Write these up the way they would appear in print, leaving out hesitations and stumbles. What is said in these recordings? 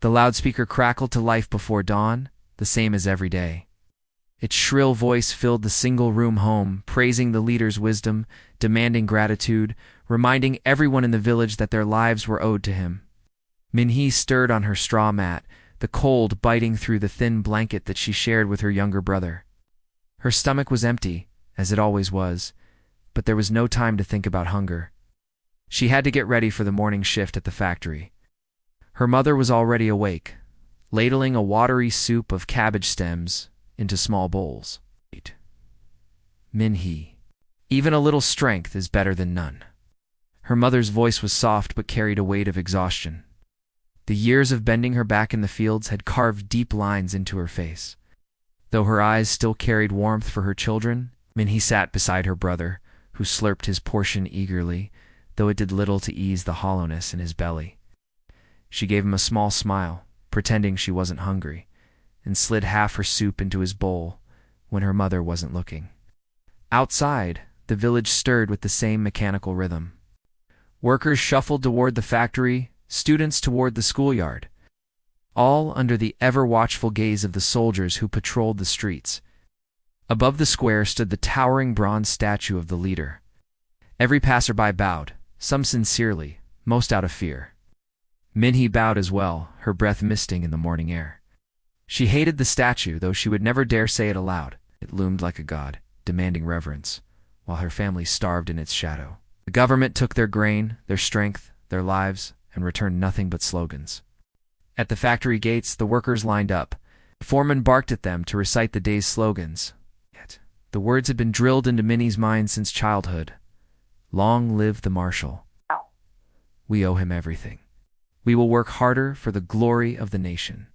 The loudspeaker crackled to life before dawn, the same as every day. Its shrill voice filled the single-room home, praising the leader's wisdom, demanding gratitude, reminding everyone in the village that their lives were owed to him. Minhee stirred on her straw mat, the cold biting through the thin blanket that she shared with her younger brother. Her stomach was empty, as it always was, but there was no time to think about hunger. She had to get ready for the morning shift at the factory. Her mother was already awake, ladling a watery soup of cabbage stems into small bowls. Minhee, even a little strength is better than none. Her mother's voice was soft but carried a weight of exhaustion. The years of bending her back in the fields had carved deep lines into her face. Though her eyes still carried warmth for her children, Minhee sat beside her brother, who slurped his portion eagerly, though it did little to ease the hollowness in his belly. She gave him a small smile, pretending she wasn't hungry, and slid half her soup into his bowl when her mother wasn't looking. Outside, the village stirred with the same mechanical rhythm. Workers shuffled toward the factory, students toward the schoolyard, all under the ever-watchful gaze of the soldiers who patrolled the streets. Above the square stood the towering bronze statue of the leader. Every passerby bowed, some sincerely, most out of fear. Minhee bowed as well, her breath misting in the morning air. She hated the statue, though she would never dare say it aloud. It loomed like a god, demanding reverence, while her family starved in its shadow. The government took their grain, their strength, their lives, and returned nothing but slogans. At the factory gates, the workers lined up. The foreman barked at them to recite the day's slogans. Yet, the words had been drilled into Minnie's mind since childhood. Long live the marshal. We owe him everything. We will work harder for the glory of the nation.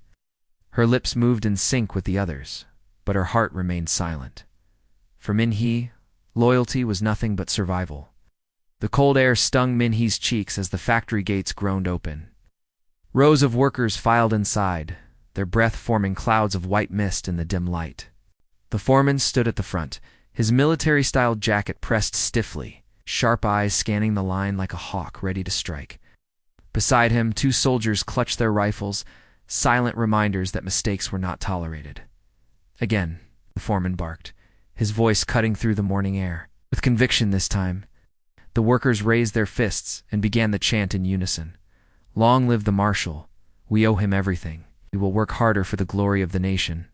Her lips moved in sync with the others, but her heart remained silent. For Minhee, loyalty was nothing but survival. The cold air stung Minhee's cheeks as the factory gates groaned open. Rows of workers filed inside, their breath forming clouds of white mist in the dim light. The foreman stood at the front, his military-style jacket pressed stiffly, sharp eyes scanning the line like a hawk ready to strike. Beside him, two soldiers clutched their rifles, silent reminders that mistakes were not tolerated. Again, the foreman barked, his voice cutting through the morning air. With conviction this time, the workers raised their fists and began the chant in unison. Long live the marshal. We owe him everything. We will work harder for the glory of the nation.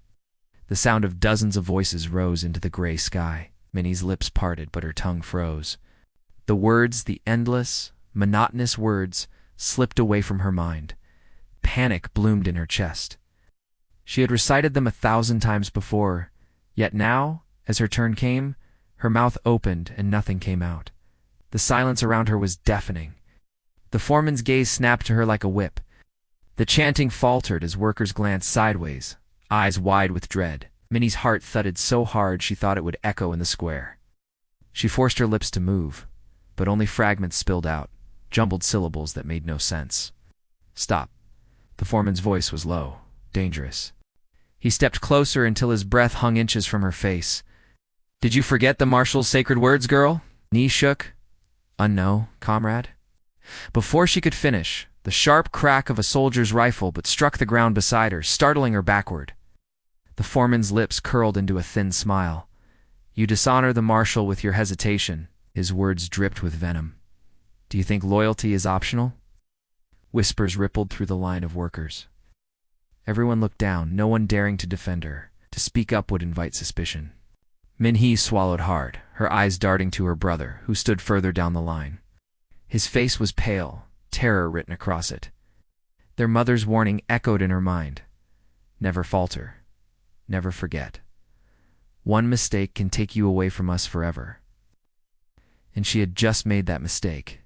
The sound of dozens of voices rose into the gray sky. Minnie's lips parted, but her tongue froze. The words, the endless, monotonous words, slipped away from her mind. Panic bloomed in her chest. She had recited them 1,000 times before, yet now, as her turn came, her mouth opened and nothing came out. The silence around her was deafening. The foreman's gaze snapped to her like a whip. The chanting faltered as workers glanced sideways, eyes wide with dread. Minnie's heart thudded so hard she thought it would echo in the square. She forced her lips to move, but only fragments spilled out, jumbled syllables that made no sense. Stop. The foreman's voice was low, dangerous. He stepped closer until his breath hung inches from her face. Did you forget the marshal's sacred words, girl? Knee shook. No, comrade. Before she could finish, the sharp crack of a soldier's rifle but struck the ground beside her, startling her backward. The foreman's lips curled into a thin smile. You dishonor the marshal with your hesitation. His words dripped with venom. Do you think loyalty is optional? Whispers rippled through the line of workers. Everyone looked down, no one daring to defend her. To speak up would invite suspicion. Minhee swallowed hard, her eyes darting to her brother, who stood further down the line. His face was pale, terror written across it. Their mother's warning echoed in her mind. Never falter. Never forget. One mistake can take you away from us forever. And she had just made that mistake.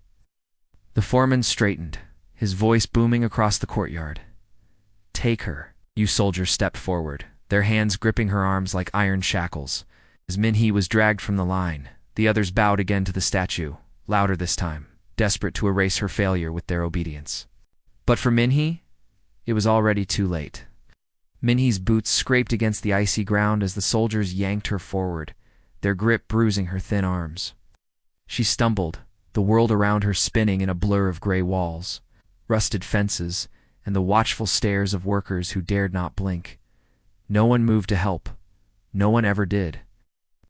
The foreman straightened, his voice booming across the courtyard. Take her. You soldiers stepped forward, their hands gripping her arms like iron shackles. As Minhee was dragged from the line, the others bowed again to the statue, louder this time, desperate to erase her failure with their obedience. But for Minhee, it was already too late. Minhee's boots scraped against the icy ground as the soldiers yanked her forward, their grip bruising her thin arms. She stumbled, the world around her spinning in a blur of gray walls, rusted fences, and the watchful stares of workers who dared not blink. No one moved to help. No one ever did.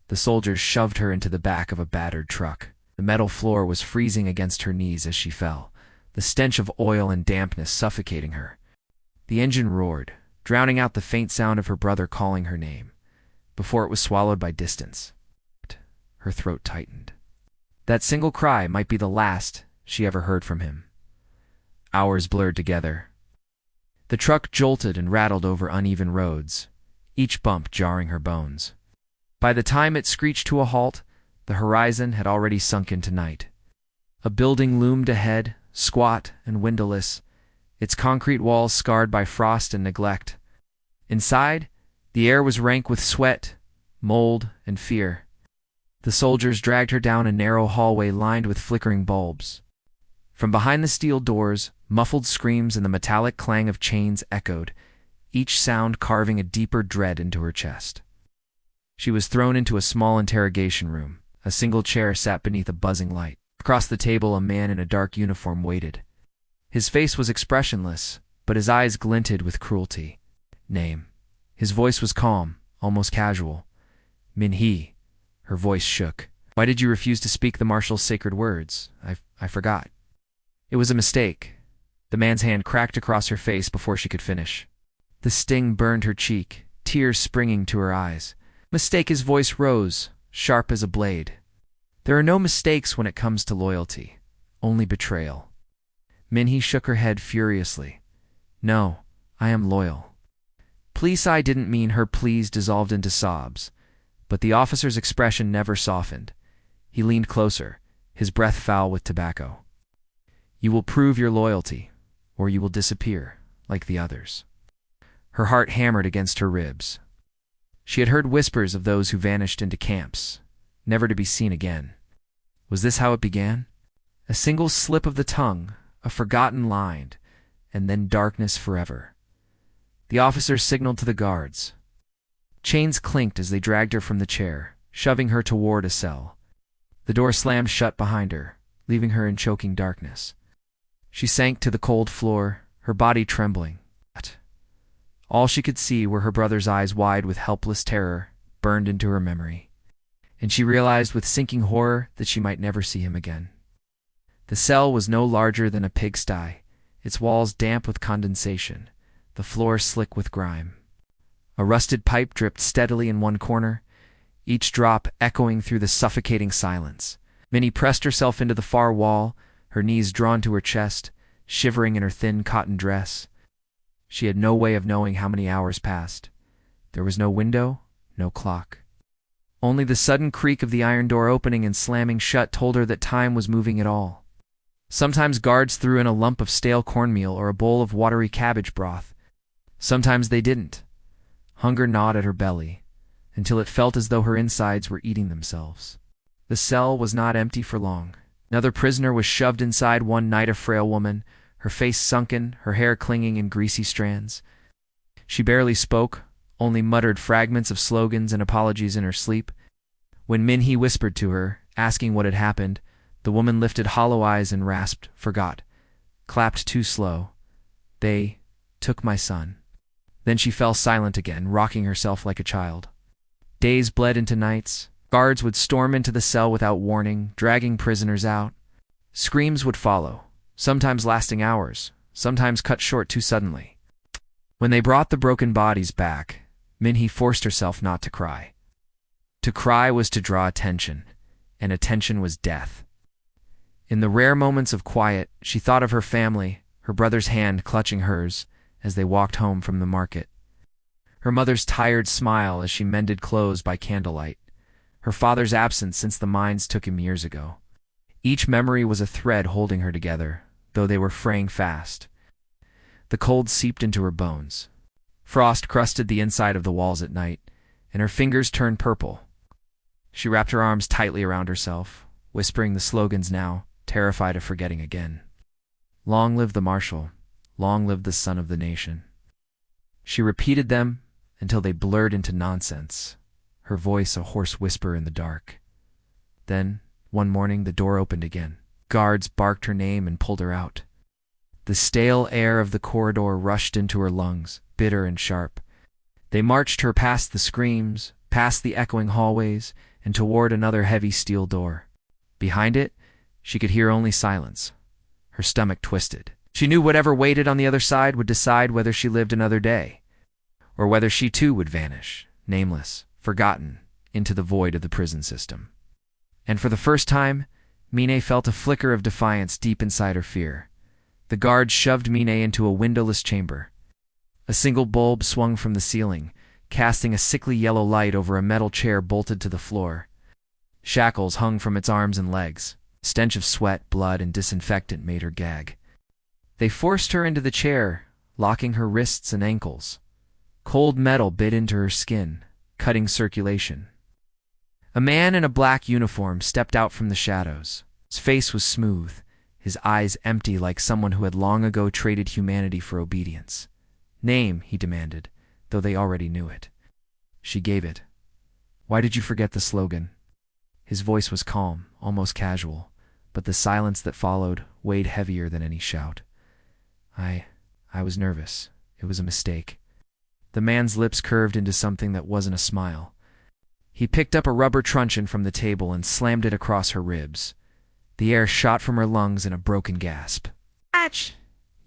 The soldiers shoved her into the back of a battered truck. The metal floor was freezing against her knees as she fell, the stench of oil and dampness suffocating her. The engine roared, drowning out the faint sound of her brother calling her name, before it was swallowed by distance. Her throat tightened. That single cry might be the last she ever heard from him. Hours blurred together. The truck jolted and rattled over uneven roads, each bump jarring her bones. By the time it screeched to a halt, the horizon had already sunk into night. A building loomed ahead, squat and windowless, its concrete walls scarred by frost and neglect. Inside, the air was rank with sweat, mold, and fear. The soldiers dragged her down a narrow hallway lined with flickering bulbs. From behind the steel doors, muffled screams and the metallic clang of chains echoed, each sound carving a deeper dread into her chest. She was thrown into a small interrogation room. A single chair sat beneath a buzzing light. Across the table, a man in a dark uniform waited. His face was expressionless, but his eyes glinted with cruelty. Name. His voice was calm, almost casual. Min-hee. Her voice shook. Why did you refuse to speak the marshal's sacred words? I forgot. It was a mistake. The man's hand cracked across her face before she could finish. The sting burned her cheek, tears springing to her eyes. Mistake. His voice rose, sharp as a blade. There are no mistakes when it comes to loyalty, only betrayal. Min-hee shook her head furiously. No, I am loyal. Please, I didn't mean. Her pleas dissolved into sobs, but the officer's expression never softened. He leaned closer, his breath foul with tobacco. You will prove your loyalty, or you will disappear, like the others. Her heart hammered against her ribs. She had heard whispers of those who vanished into camps, never to be seen again. Was this how it began? A single slip of the tongue, a forgotten line, and then darkness forever. The officer signaled to the guards. Chains clinked as they dragged her from the chair, shoving her toward a cell. The door slammed shut behind her, leaving her in choking darkness. She sank to the cold floor, her body trembling. All she could see were her brother's eyes wide with helpless terror, burned into her memory. And she realized with sinking horror that she might never see him again. The cell was no larger than a pigsty, its walls damp with condensation, the floor slick with grime. A rusted pipe dripped steadily in one corner, each drop echoing through the suffocating silence. Minnie pressed herself into the far wall, her knees drawn to her chest, shivering in her thin cotton dress. She had no way of knowing how many hours passed. There was no window, no clock. Only the sudden creak of the iron door opening and slamming shut told her that time was moving at all. Sometimes guards threw in a lump of stale cornmeal or a bowl of watery cabbage broth. Sometimes they didn't. Hunger gnawed at her belly, until it felt as though her insides were eating themselves. The cell was not empty for long. Another prisoner was shoved inside one night, a frail woman, her face sunken, her hair clinging in greasy strands. She barely spoke, only muttered fragments of slogans and apologies in her sleep. When Min-hee whispered to her, asking what had happened, the woman lifted hollow eyes and rasped, forgot, clapped too slow. They took my son. Then she fell silent again, rocking herself like a child. Days bled into nights. Guards would storm into the cell without warning, dragging prisoners out. Screams would follow, sometimes lasting hours, sometimes cut short too suddenly. When they brought the broken bodies back, Min-hee forced herself not to cry. To cry was to draw attention, and attention was death. In the rare moments of quiet, she thought of her family, her brother's hand clutching hers as they walked home from the market. Her mother's tired smile as she mended clothes by candlelight. Her father's absence since the mines took him years ago. Each memory was a thread holding her together, though they were fraying fast. The cold seeped into her bones. Frost crusted the inside of the walls at night, and her fingers turned purple. She wrapped her arms tightly around herself, whispering the slogans now, terrified of forgetting again. Long live the Marshal, long live the son of the nation. She repeated them until they blurred into nonsense, her voice a hoarse whisper in the dark. Then, one morning, the door opened again. Guards barked her name and pulled her out. The stale air of the corridor rushed into her lungs, bitter and sharp. They marched her past the screams, past the echoing hallways, and toward another heavy steel door. Behind it, she could hear only silence. Her stomach twisted. She knew whatever waited on the other side would decide whether she lived another day, or whether she too would vanish, nameless, forgotten, into the void of the prison system. And for the first time, Mine felt a flicker of defiance deep inside her fear. The guards shoved Mine into a windowless chamber. A single bulb swung from the ceiling, casting a sickly yellow light over a metal chair bolted to the floor. Shackles hung from its arms and legs. Stench of sweat, blood, and disinfectant made her gag. They forced her into the chair, locking her wrists and ankles. Cold metal bit into her skin, cutting circulation. A man in a black uniform stepped out from the shadows. His face was smooth, his eyes empty like someone who had long ago traded humanity for obedience. "Name," he demanded, though they already knew it. She gave it. "Why did you forget the slogan?" His voice was calm, almost casual, but the silence that followed weighed heavier than any shout. I was nervous. It was a mistake." The man's lips curved into something that wasn't a smile. He picked up a rubber truncheon from the table and slammed it across her ribs. The air shot from her lungs in a broken gasp. "Atch!"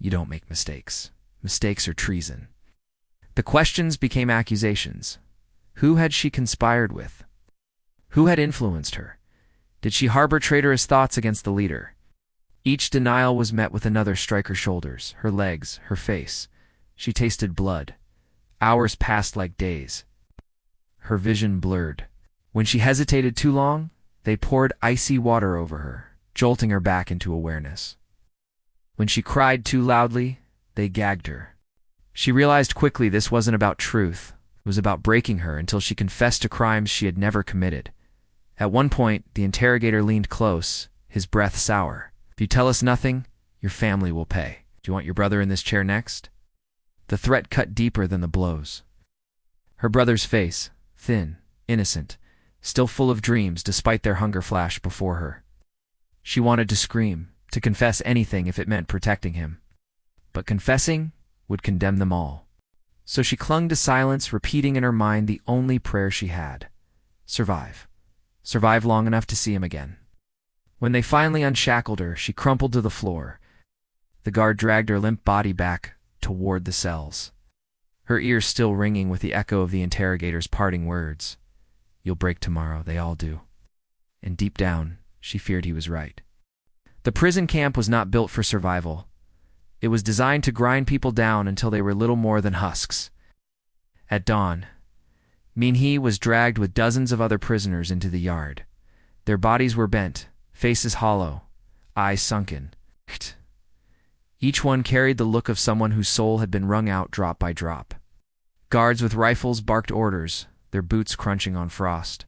"You don't make mistakes. Mistakes are treason." The questions became accusations. Who had she conspired with? Who had influenced her? Did she harbor traitorous thoughts against the leader? Each denial was met with another strike her shoulders, her legs, her face. She tasted blood. Hours passed like days. Her vision blurred. When she hesitated too long, they poured icy water over her, jolting her back into awareness. When she cried too loudly, they gagged her. She realized quickly this wasn't about truth. It was about breaking her until she confessed to crimes she had never committed. At one point, the interrogator leaned close, his breath sour. "If you tell us nothing, your family will pay. Do you want your brother in this chair next?" The threat cut deeper than the blows. Her brother's face, thin, innocent, still full of dreams despite their hunger flashed before her. She wanted to scream, to confess anything if it meant protecting him. But confessing would condemn them all. So she clung to silence, repeating in her mind the only prayer she had. Survive. Survive long enough to see him again. When they finally unshackled her, she crumpled to the floor. The guard dragged her limp body back toward the cells, her ears still ringing with the echo of the interrogator's parting words. "You'll break tomorrow, they all do." And deep down, she feared he was right. The prison camp was not built for survival. It was designed to grind people down until they were little more than husks. At dawn, Minhee was dragged with dozens of other prisoners into the yard. Their bodies were bent, faces hollow, eyes sunken. Each one carried the look of someone whose soul had been wrung out drop by drop. Guards with rifles barked orders, their boots crunching on frost.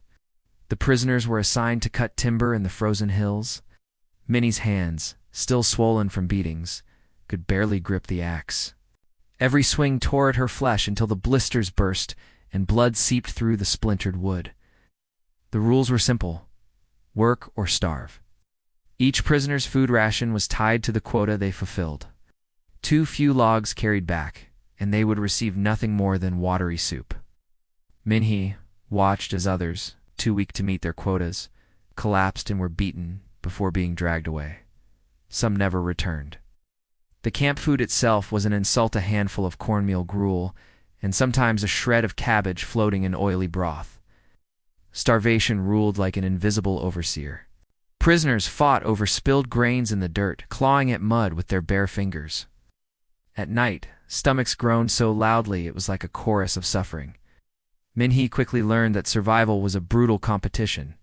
The prisoners were assigned to cut timber in the frozen hills. Minnie's hands, still swollen from beatings, could barely grip the axe. Every swing tore at her flesh until the blisters burst and blood seeped through the splintered wood. The rules were simple: work or starve. Each prisoner's food ration was tied to the quota they fulfilled. Too few logs carried back, and they would receive nothing more than watery soup. Minhee watched as others, too weak to meet their quotas, collapsed and were beaten before being dragged away. Some never returned. The camp food itself was an insult: a handful of cornmeal gruel, and sometimes a shred of cabbage floating in oily broth. Starvation ruled like an invisible overseer. Prisoners fought over spilled grains in the dirt, clawing at mud with their bare fingers. At night, stomachs groaned so loudly it was like a chorus of suffering. Minhee quickly learned that survival was a brutal competition.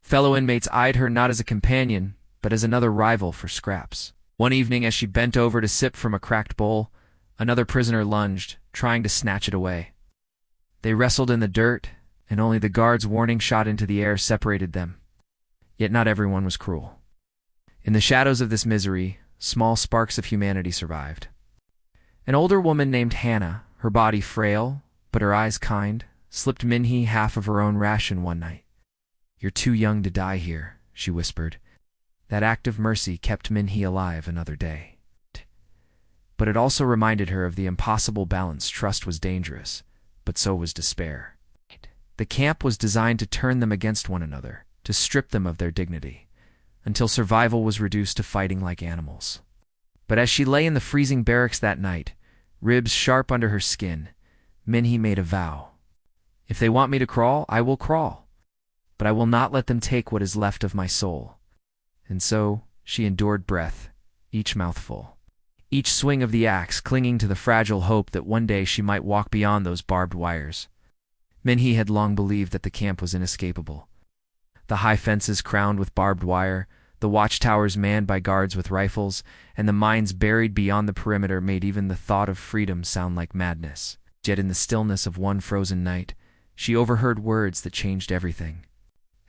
Fellow inmates eyed her not as a companion, but as another rival for scraps. One evening, as she bent over to sip from a cracked bowl, another prisoner lunged, trying to snatch it away. They wrestled in the dirt, and only the guard's warning shot into the air separated them. Yet not everyone was cruel. In the shadows of this misery, small sparks of humanity survived. An older woman named Hannah, her body frail, but her eyes kind, slipped Minhee half of her own ration one night. "You're too young to die here," she whispered. That act of mercy kept Minhee alive another day. But it also reminded her of the impossible balance. Trust was dangerous, but so was despair. The camp was designed to turn them against one another, to strip them of their dignity, until survival was reduced to fighting like animals. But as she lay in the freezing barracks that night, ribs sharp under her skin, Minhee made a vow. If they want me to crawl, I will crawl, but I will not let them take what is left of my soul. And so she endured breath, each mouthful, each swing of the axe clinging to the fragile hope that one day she might walk beyond those barbed wires. Minhee had long believed that the camp was inescapable. The high fences crowned with barbed wire, the watchtowers manned by guards with rifles, and the mines buried beyond the perimeter made even the thought of freedom sound like madness. Yet in the stillness of one frozen night, she overheard words that changed everything.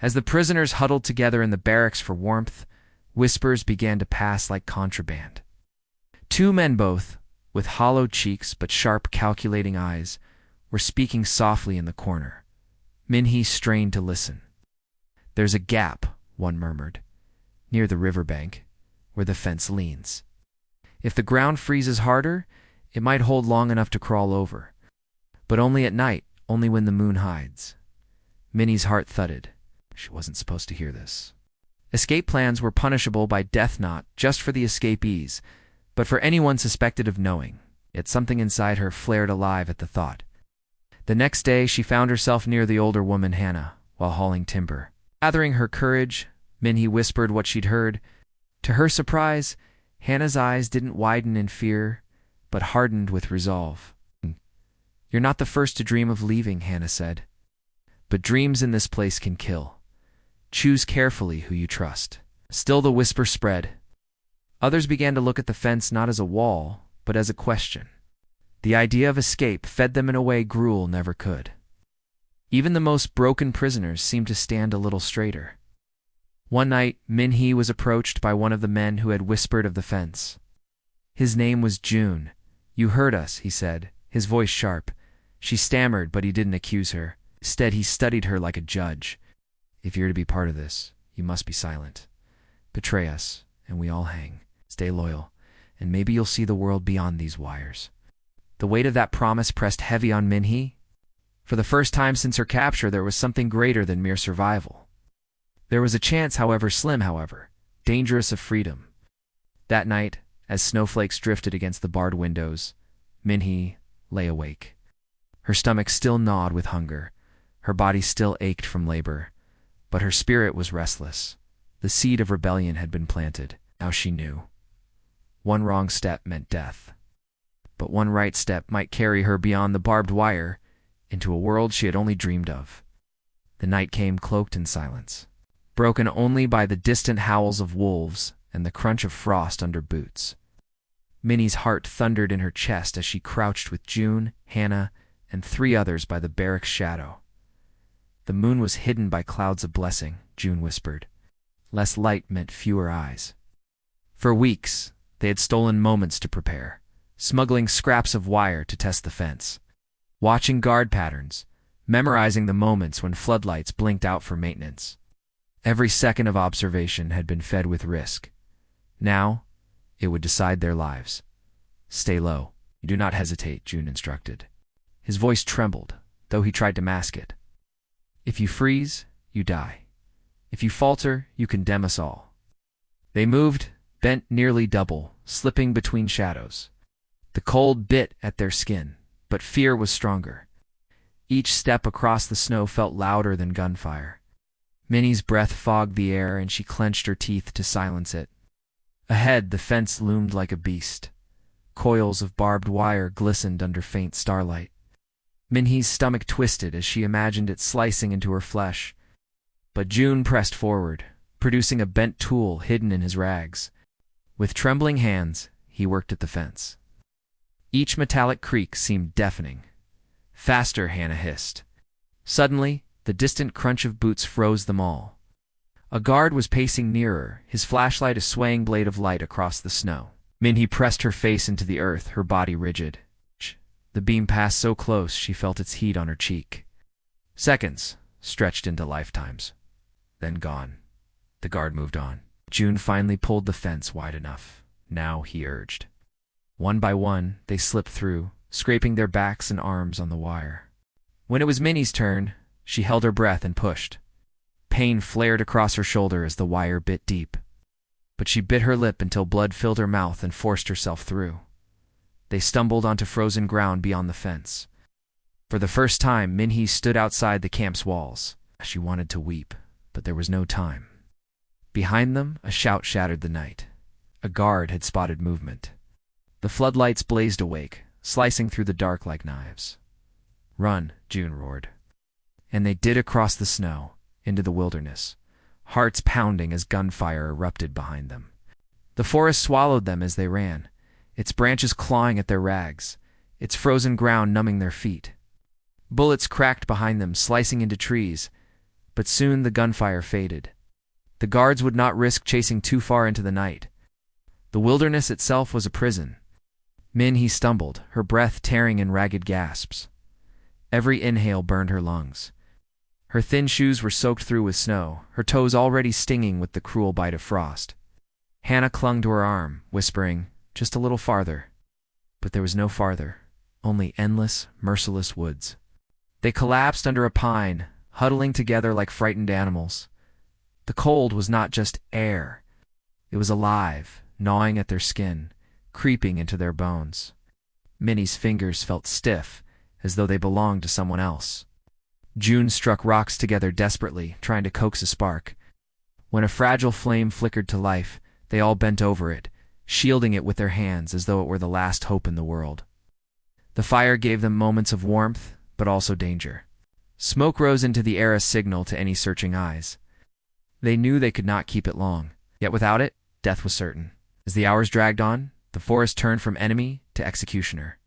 As the prisoners huddled together in the barracks for warmth, whispers began to pass like contraband. Two men both, with hollow cheeks but sharp, calculating eyes, were speaking softly in the corner. Minhee strained to listen. "There's a gap," one murmured, "near the riverbank, where the fence leans. If the ground freezes harder, it might hold long enough to crawl over. But only at night, only when the moon hides." Minnie's heart thudded. She wasn't supposed to hear this. Escape plans were punishable by death, not just for the escapees, but for anyone suspected of knowing. Yet something inside her flared alive at the thought. The next day she found herself near the older woman Hannah, while hauling timber. Gathering her courage, Minhee whispered what she'd heard. To her surprise, Hannah's eyes didn't widen in fear, but hardened with resolve. "You're not the first to dream of leaving," Hannah said. "But dreams in this place can kill. Choose carefully who you trust." Still the whisper spread. Others began to look at the fence not as a wall, but as a question. The idea of escape fed them in a way gruel never could. Even the most broken prisoners seemed to stand a little straighter. One night, Minhee was approached by one of the men who had whispered of the fence. His name was June. "You heard us," he said, his voice sharp. She stammered, but he didn't accuse her. Instead, he studied her like a judge. "If you're to be part of this, you must be silent. Betray us, and we all hang. Stay loyal, and maybe you'll see the world beyond these wires." The weight of that promise pressed heavy on Minhee. For the first time since her capture, there was something greater than mere survival. There was a chance, however slim, dangerous, of freedom. That night, as snowflakes drifted against the barred windows, Minhee lay awake. Her stomach still gnawed with hunger, her body still ached from labor, but her spirit was restless. The seed of rebellion had been planted. Now she knew. One wrong step meant death. But one right step might carry her beyond the barbed wire, into a world she had only dreamed of. The night came cloaked in silence, broken only by the distant howls of wolves and the crunch of frost under boots. Minnie's heart thundered in her chest as she crouched with June, Hannah, and 3 others by the barracks' shadow. "The moon was hidden by clouds of blessing," June whispered. Less light meant fewer eyes. For weeks, they had stolen moments to prepare, smuggling scraps of wire to test the fence, watching guard patterns, memorizing the moments when floodlights blinked out for maintenance. Every second of observation had been fed with risk. Now, it would decide their lives. "Stay low. Do not hesitate," June instructed. His voice trembled, though he tried to mask it. "If you freeze, you die. If you falter, you condemn us all." They moved, bent nearly double, slipping between shadows. The cold bit at their skin, but fear was stronger. Each step across the snow felt louder than gunfire. Minnie's breath fogged the air, and she clenched her teeth to silence it. Ahead, the fence loomed like a beast. Coils of barbed wire glistened under faint starlight. Minhee's stomach twisted as she imagined it slicing into her flesh. But June pressed forward, producing a bent tool hidden in his rags. With trembling hands, he worked at the fence. Each metallic creak seemed deafening. "Faster," Hannah hissed. Suddenly, the distant crunch of boots froze them all. A guard was pacing nearer, his flashlight a swaying blade of light across the snow. Minhee pressed her face into the earth, her body rigid. The beam passed so close she felt its heat on her cheek. Seconds stretched into lifetimes. Then gone. The guard moved on. June finally pulled the fence wide enough. "Now," he urged. One by one, they slipped through, scraping their backs and arms on the wire. When it was Minnie's turn, she held her breath and pushed. Pain flared across her shoulder as the wire bit deep. But she bit her lip until blood filled her mouth and forced herself through. They stumbled onto frozen ground beyond the fence. For the first time, Minhee stood outside the camp's walls. She wanted to weep, but there was no time. Behind them, a shout shattered the night. A guard had spotted movement. The floodlights blazed awake, slicing through the dark like knives. "Run," June roared. And they did across the snow, into the wilderness, hearts pounding as gunfire erupted behind them. The forest swallowed them as they ran, its branches clawing at their rags, its frozen ground numbing their feet. Bullets cracked behind them, slicing into trees, but soon the gunfire faded. The guards would not risk chasing too far into the night. The wilderness itself was a prison. Minhee stumbled, her breath tearing in ragged gasps. Every inhale burned her lungs. Her thin shoes were soaked through with snow, her toes already stinging with the cruel bite of frost. Hannah clung to her arm, whispering, "Just a little farther." But there was no farther, only endless, merciless woods. They collapsed under a pine, huddling together like frightened animals. The cold was not just air. It was alive, gnawing at their skin, creeping into their bones. Minnie's fingers felt stiff, as though they belonged to someone else. June struck rocks together desperately, trying to coax a spark. When a fragile flame flickered to life, they all bent over it, shielding it with their hands as though it were the last hope in the world. The fire gave them moments of warmth, but also danger. Smoke rose into the air, a signal to any searching eyes. They knew they could not keep it long, yet without it, death was certain. As the hours dragged on, the forest turned from enemy to executioner.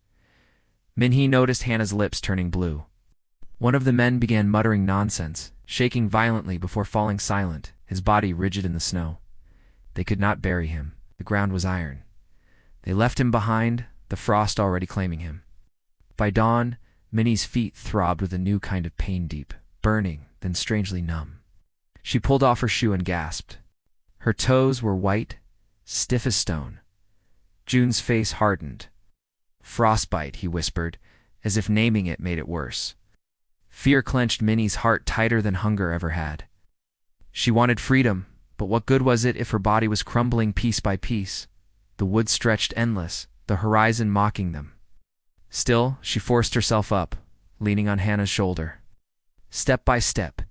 Minhee noticed Hannah's lips turning blue. One of the men began muttering nonsense, shaking violently before falling silent, his body rigid in the snow. They could not bury him. The ground was iron. They left him behind, the frost already claiming him. By dawn, Minnie's feet throbbed with a new kind of pain, deep, burning, then strangely numb. She pulled off her shoe and gasped. Her toes were white, stiff as stone. June's face hardened. "Frostbite," he whispered, as if naming it made it worse. Fear clenched Minnie's heart tighter than hunger ever had. She wanted freedom, but what good was it if her body was crumbling piece by piece? The woods stretched endless, the horizon mocking them. Still, she forced herself up, leaning on Hannah's shoulder. Step by step,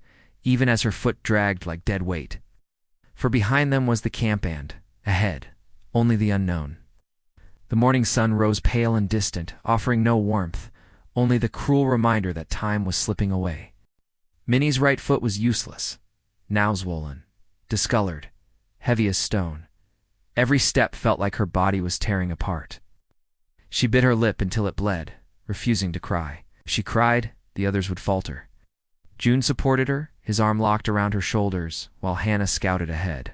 even as her foot dragged like dead weight. For behind them was the camp, and, ahead, only the unknown. The morning sun rose pale and distant, offering no warmth, only the cruel reminder that time was slipping away. Minnie's right foot was useless, now swollen, discolored, heavy as stone. Every step felt like her body was tearing apart. She bit her lip until it bled, refusing to cry. If she cried, the others would falter. June supported her, his arm locked around her shoulders, while Hannah scouted ahead.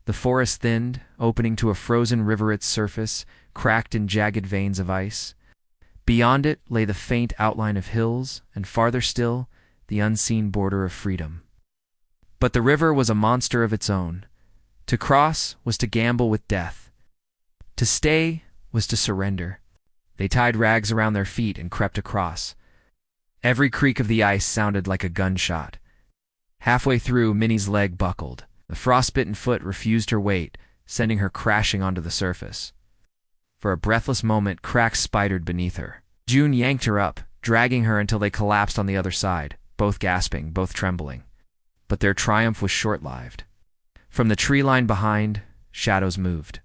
The forest thinned, opening to a frozen riveret's surface, cracked in jagged veins of ice. Beyond it lay the faint outline of hills, and farther still, the unseen border of freedom. But the river was a monster of its own. To cross was to gamble with death. To stay was to surrender. They tied rags around their feet and crept across. Every creak of the ice sounded like a gunshot. Halfway through, Minnie's leg buckled. The frostbitten foot refused her weight, sending her crashing onto the surface. For a breathless moment, cracks spidered beneath her. June yanked her up, dragging her until they collapsed on the other side, both gasping, both trembling. But their triumph was short-lived. From the tree line behind, shadows moved.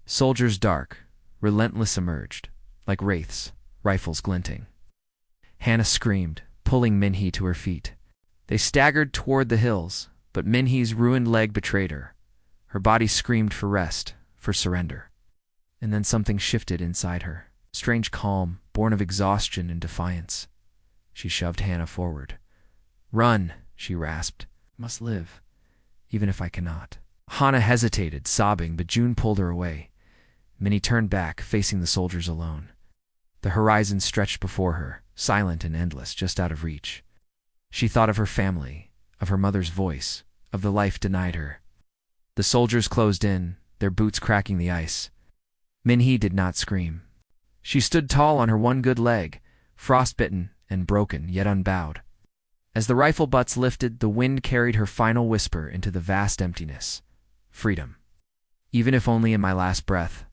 Soldiers dark, relentless emerged, like wraiths, rifles glinting. Hannah screamed, pulling Minhee to her feet. They staggered toward the hills, but Minhee's ruined leg betrayed her. Her body screamed for rest, for surrender. And then something shifted inside her, strange calm, born of exhaustion and defiance. She shoved Hannah forward. "Run," she rasped. "Must live, even if I cannot." Hannah hesitated, sobbing, but June pulled her away. Minnie turned back, facing the soldiers alone. The horizon stretched before her, silent and endless, just out of reach. She thought of her family, of her mother's voice, of the life denied her. The soldiers closed in, their boots cracking the ice. Minhee did not scream. She stood tall on her one good leg, frostbitten and broken, yet unbowed. As the rifle butts lifted, the wind carried her final whisper into the vast emptiness. Freedom. Even if only in my last breath.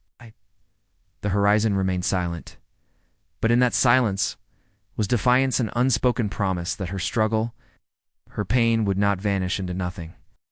The horizon remained silent. But in that silence was defiance and unspoken promise that her struggle, her pain would not vanish into nothing.